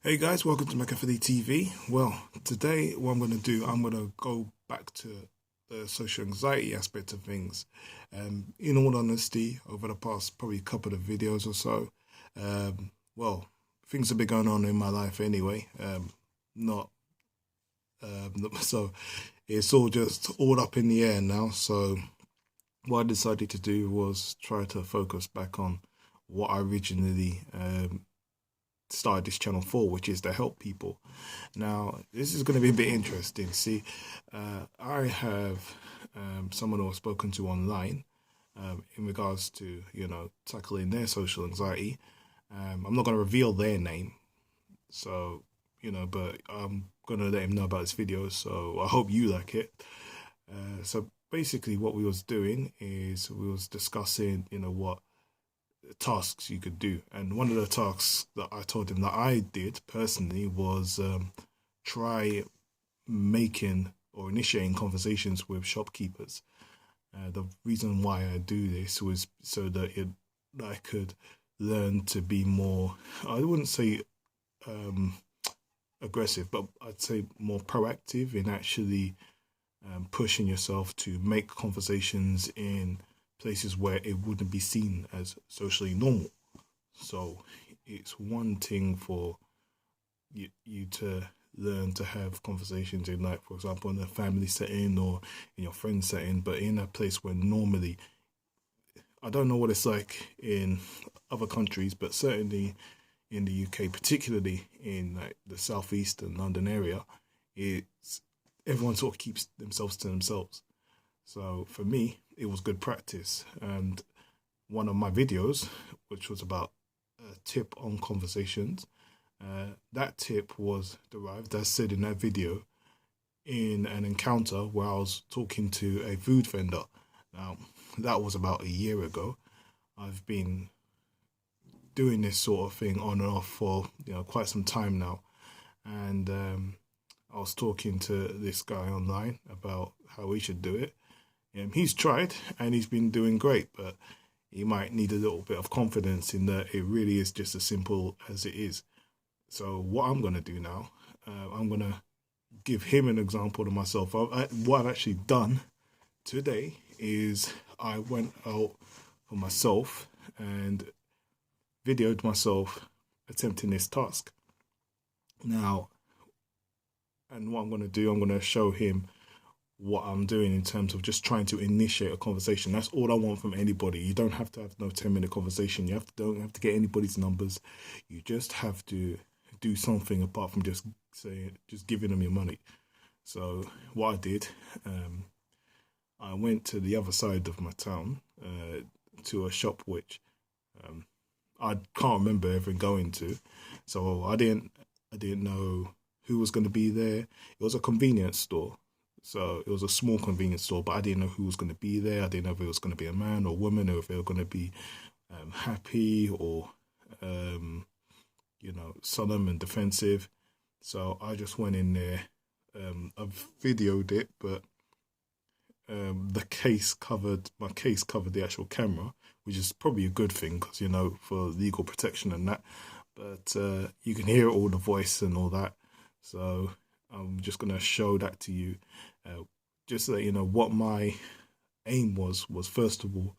Hey guys, welcome to McAfee TV. Well, today what I'm going to do, I'm going to go back to the social anxiety aspect of things. In all honesty, over the past probably couple of videos or so, well, things have been going on in my life anyway. Not so it's all just all up in the air now. So what I decided to do was try to focus back on what I originally started this channel for, which is to help people. Now, this is going to be a bit interesting. See, I have someone who I've spoken to online in regards to, tackling their social anxiety. I'm not going to reveal their name, so, but I'm going to let him know about this video, so I hope you like it. So basically what we was doing is we was discussing, what tasks you could do, and one of the tasks that I told him that I did personally was try making or initiating conversations with shopkeepers. The reason why I do this was so that I could learn to be more, I wouldn't say aggressive, but I'd say more proactive in actually pushing yourself to make conversations in places where it wouldn't be seen as socially normal. So it's one thing for you to learn to have conversations in, like, for example, in a family setting or in your friend setting, but in a place where normally, I don't know what it's like in other countries, but certainly in the UK, particularly in like the southeast and London area, it's everyone sort of keeps themselves to themselves. So for me, it was good practice. And one of my videos, which was about a tip on conversations, that tip was derived, as said in that video, in an encounter where I was talking to a food vendor. Now, that was about a year ago. I've been doing this sort of thing on and off for quite some time now. And I was talking to this guy online about how we should do it. He's tried and he's been doing great, but he might need a little bit of confidence in that it really is just as simple as it is. So what I'm going to do now, I'm going to give him an example of myself. What I've actually done today is I went out for myself and videoed myself attempting this task. Now, and what I'm going to do, I'm going to show him what I'm doing in terms of just trying to initiate a conversation. That's all I want from anybody. You don't have to have no 10-minute conversation. Don't have to get anybody's numbers. You just have to do something apart from just giving them your money. So what I did, I went to the other side of my town to a shop which I can't remember ever going to. So I didn't know who was going to be there. It was a convenience store. So it was a small convenience store, but I didn't know who was going to be there. I didn't know if it was going to be a man or woman, or if they were going to be happy or, solemn and defensive. So I just went in there. I videoed it, but my case covered the actual camera, which is probably a good thing because, for legal protection and that. But you can hear all the voice and all that. So I'm just going to show that to you. Just so that you know what my aim was first of all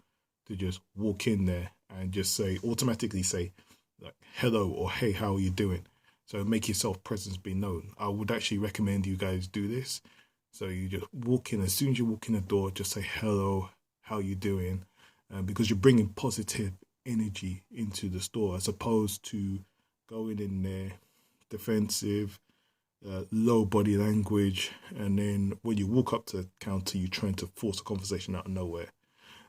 to just walk in there and just automatically say like hello or hey, how are you doing? So make yourself presence be known. I would actually recommend you guys do this. So you just walk in, as soon as you walk in the door, just say hello, how you doing? Because you're bringing positive energy into the store as opposed to going in there defensive, low body language, and then when you walk up to the counter, you're trying to force a conversation out of nowhere.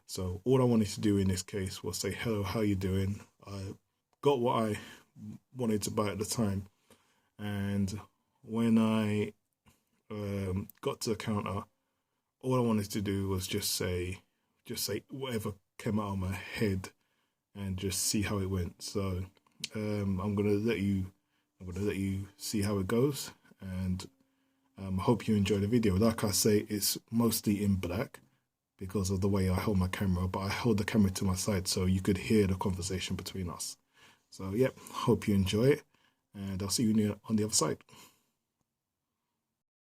So all I wanted to do in this case was say, hello, how you doing? I got what I wanted to buy at the time. And when I got to the counter, all I wanted to do was just say whatever came out of my head and just see how it went. So I'm gonna let you see how it goes, and hope you enjoy the video. Like I say, it's mostly in black because of the way I hold my camera, but I hold the camera to my side so you could hear the conversation between us. So yep, hope you enjoy it, and I'll see you on the other side.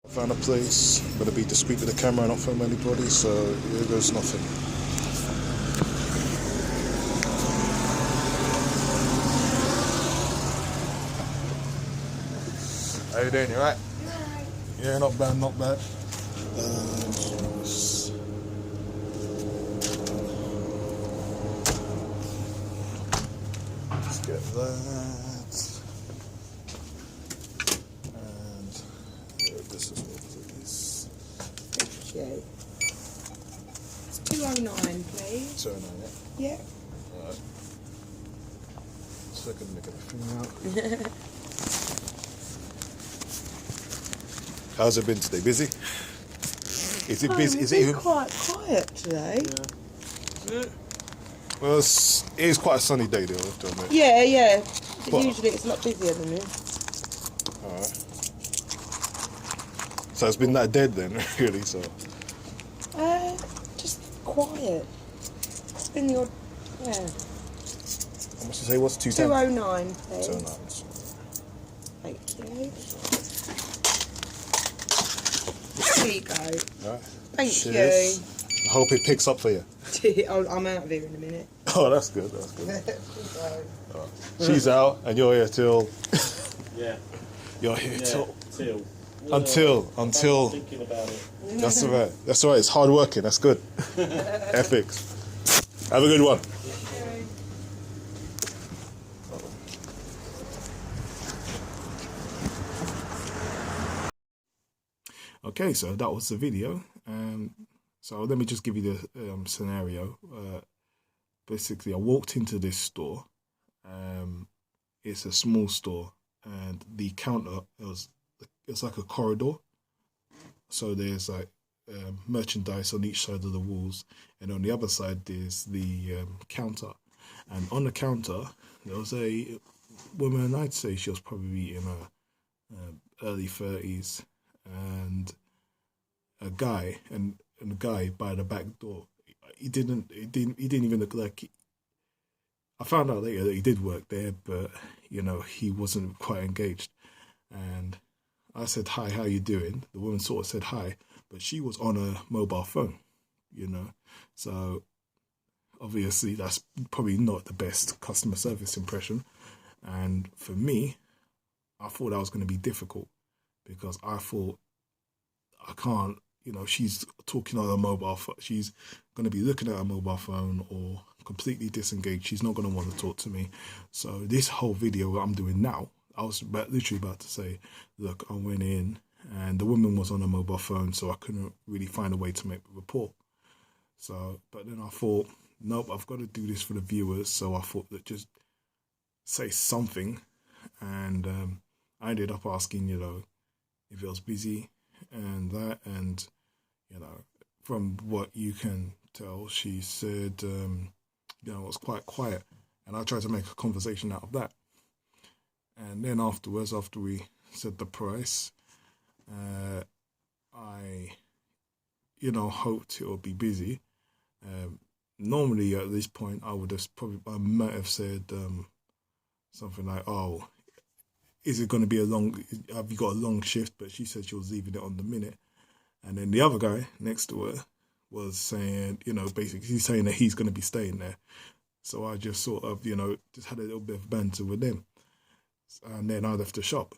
I found a place. I'm going to be discreet with the camera and not film anybody, so here goes nothing. How you doing? You alright? Yeah, not bad, not bad. Let's get that. And this is what please. Thank you. It's 209, please. 209, Yeah. Yeah. Alright. So I can make everything out. How's it been today? Busy? Is it busy? Is it even quite quiet today? Yeah. Is it? Well, it is quite a sunny day though, I have to admit. Yeah. But usually it's a lot busier than this. Alright. So it's been that dead then, really, so. Just quiet. It's been the odd, yeah. How much you say it was? 210? 209, please. 209. Thank you. There you go. Alright. Thank Cheers. I hope it picks up for you. you. I'm out of here in a minute. Oh, that's good, that's good. Right. She's out and you're here till... Yeah. You're here till... Until. Thinking about it. That's alright. That's alright. It's hard working. That's good. Ethics. Have a good one. Okay, so that was the video. So let me just give you the scenario. Basically, I walked into this store. It's a small store, and the counter it's like a corridor. So there's like merchandise on each side of the walls, and on the other side there's the counter. And on the counter there was a woman. I'd say she was probably in her early 30s, and a guy, and the guy by the back door. He didn't even look like. I found out later that he did work there, but he wasn't quite engaged. And I said, "Hi, how you doing?" The woman sort of said hi, but she was on a mobile phone, So obviously that's probably not the best customer service impression. And for me, I thought that was going to be difficult because I thought I can't, she's talking on a mobile phone. She's going to be looking at her mobile phone or completely disengaged. She's not going to want to talk to me. So this whole video I'm doing now, I was literally about to say, look, I went in and the woman was on a mobile phone, so I couldn't really find a way to make the report. So, but then I thought, nope, I've got to do this for the viewers. So I thought that just say something. And I ended up asking, if it was busy and that. And, from what you can tell, she said, it was quite quiet. And I tried to make a conversation out of that. And then afterwards, after we said the price, I, hoped it would be busy. Normally at this point, I might have said something like, "Oh, is it going to be have you got a long shift?" But she said she was leaving it on the minute. And then the other guy next to her was saying, basically he's saying that he's going to be staying there. So I just sort of, just had a little bit of banter with them. And then I left the shop.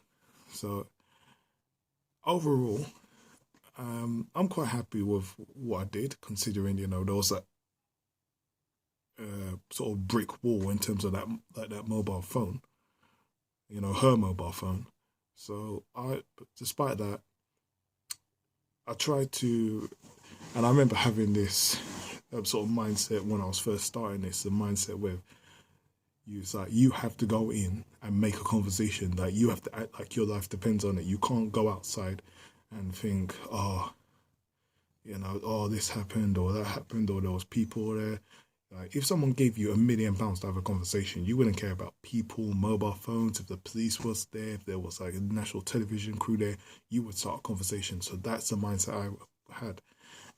So overall, I'm quite happy with what I did, considering, there was that sort of brick wall in terms of that mobile phone, her mobile phone. So despite that, I tried to, and I remember having this sort of mindset when I was first starting this, the mindset where it's like you have to go in and make a conversation, like you have to act like your life depends on it. You can't go outside and think, oh, this happened or that happened or there was people there. Like, if someone gave you £1 million to have a conversation, you wouldn't care about people, mobile phones, if the police was there, if there was like a national television crew there, you would start a conversation. So that's the mindset I had.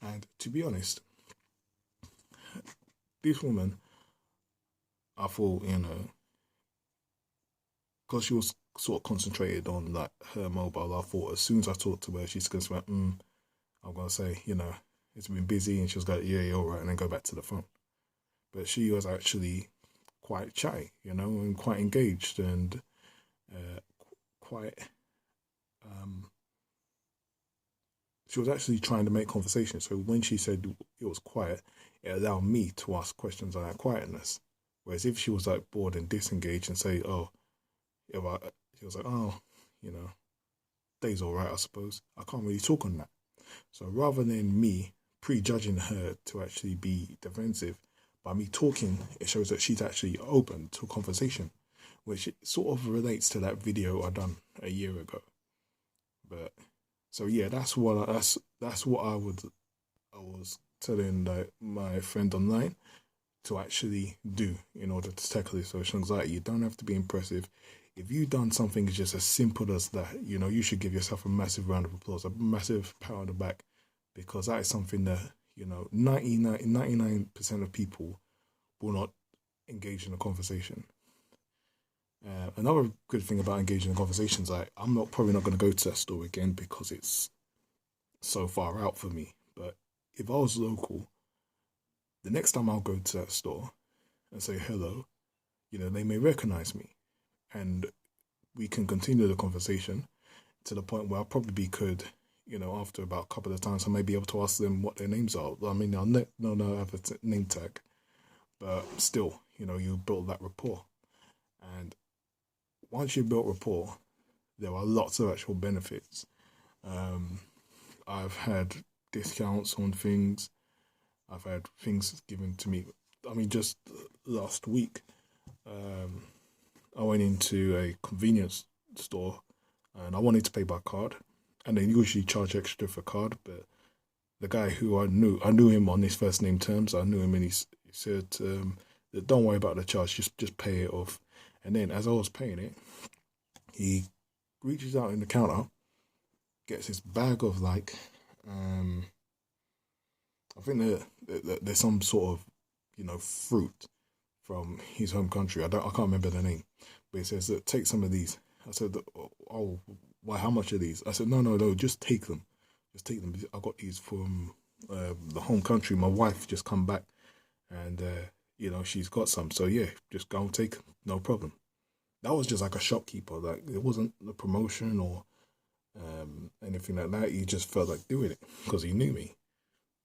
And to be honest, this woman, I thought, because she was sort of concentrated on like her mobile. I thought as soon as I talked to her, she's going to say, I'm going to say, it's been busy, and she was like, yeah, all right, and then go back to the phone. But she was actually quite chatty, and quite engaged, and quite, she was actually trying to make conversation. So when she said it was quiet, it allowed me to ask questions on that quietness. Whereas if she was like bored and disengaged and say, she was like, day's all right, I suppose. I can't really talk on that. So rather than me prejudging her to actually be defensive, by me talking, it shows that she's actually open to a conversation, which sort of relates to that video I done a year ago. But so yeah, that's what I was telling my friend online to actually do in order to tackle this social anxiety. You don't have to be impressive. If you've done something just as simple as that, you should give yourself a massive round of applause, a massive pat on the back, because that is something that 99% of people will not engage in a conversation. Another good thing about engaging in conversations, I'm probably not going to go to that store again because it's so far out for me. But if I was local, the next time I'll go to that store and say hello, they may recognize me, and we can continue the conversation to the point where I probably could, after about a couple of times, I may be able to ask them what their names are. I mean, I'll no have a name tag, but still, you build that rapport. And once you build rapport, there are lots of actual benefits. I've had discounts on things. I've had things given to me. I mean, just last week, I went into a convenience store and I wanted to pay by card, and they usually charge extra for card. But the guy who I knew him on his first name terms. I knew him, and he said, "Don't worry about the charge. Just pay it off." And then as I was paying it, he reaches out in the counter, gets his bag of I think that there's some sort of fruit from his home country. I can't remember the name, but he says that take some of these. I said, oh, why? How much are these? I said, no, just take them. Just take them. I got these from the home country. My wife just come back, and she's got some. So yeah, just go and take them. No problem. That was just like a shopkeeper. Like, it wasn't a promotion or anything like that. He just felt like doing it because he knew me.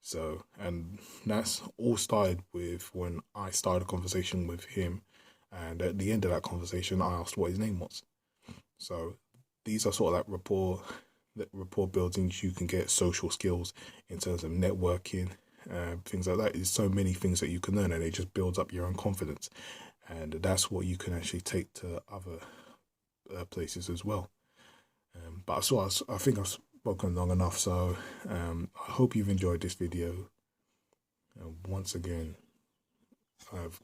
So, and that's all started with when I started a conversation with him, and at the end of that conversation, I asked what his name was. So these are sort of like rapport buildings. You can get social skills in terms of networking, things like that. There's so many things that you can learn, and it just builds up your own confidence. And that's what you can actually take to other places as well. But I think I've spoken long enough, so I hope you've enjoyed this video. Once again, I've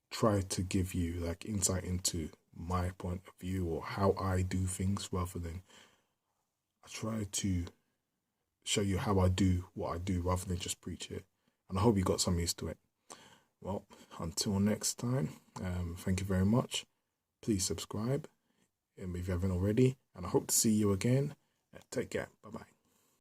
tried to give you like insight into my point of view or how I do things, rather than I try to show you how I do what I do rather than just preach it. And I hope you got some use to it. Well, until next time, thank you very much. Please subscribe if you haven't already, and I hope to see you again. Take care. Bye-bye.